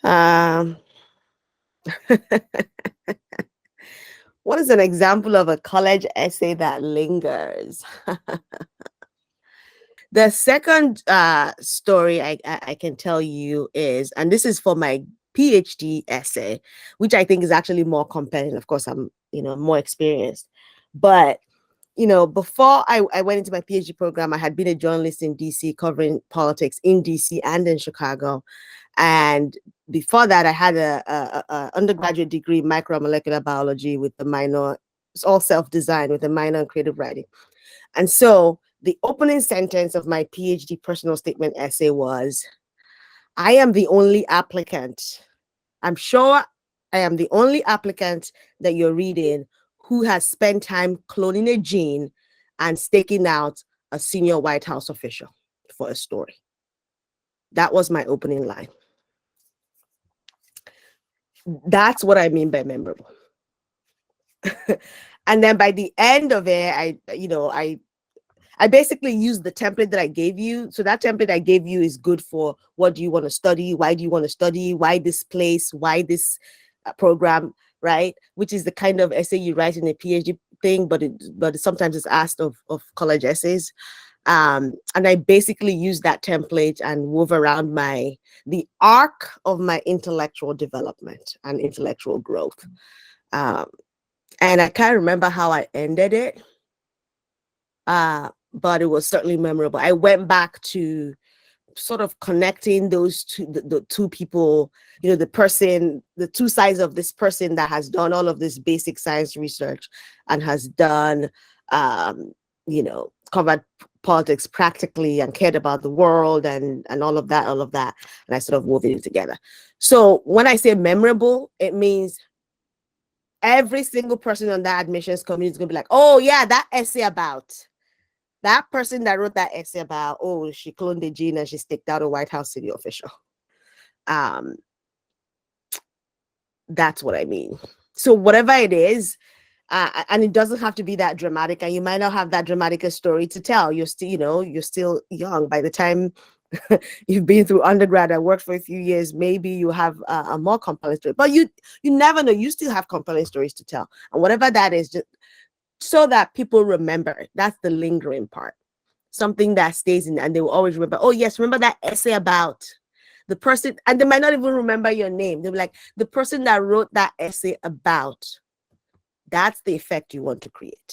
Um, what is an example of a college essay that lingers? The second story I can tell you is, and this is for my PhD essay, which I think is actually more compelling. Of course, I'm, more experienced. But, before I went into my PhD program, I had been a journalist in DC covering politics in DC and in Chicago. And before that, I had a undergraduate degree in micromolecular biology with the minor, it's all self-designed with a minor in creative writing. And so the opening sentence of my PhD personal statement essay was, I am the only applicant. I'm sure I am the only applicant that you're reading who has spent time cloning a gene and staking out a senior White House official for a story. That was my opening line. That's what I mean by memorable. And then by the end of it, I basically used the template that I gave you. So that template I gave you is good for what do you want to study? Why do you want to study? Why this place? Why this program, right? Which is the kind of essay you write in a PhD thing, but sometimes it's asked of college essays. And I basically used that template and wove around the arc of my intellectual development and intellectual growth. And I can't remember how I ended it. But it was certainly memorable. I went back to sort of connecting those two, the two people, the two sides of this person that has done all of this basic science research and has done, covered politics practically and cared about the world and all of that. And I sort of wove it together. So when I say memorable, it means every single person on that admissions committee is going to be like, oh yeah, that essay about that person that wrote that essay about, oh, she cloned the gene and she staked out a White House city official. That's what I mean. So whatever it is, and it doesn't have to be that dramatic, and you might not have that dramatic a story to tell. You're still young. By the time you've been through undergrad and worked for a few years, maybe you have a more compelling story. But you never know. You still have compelling stories to tell, and whatever that is, just so that people remember. That's the lingering part. Something that stays in, and they will always remember, oh yes, remember that essay about the person, and they might not even remember your name. They'll be like, the person that wrote that essay about. That's the effect you want to create.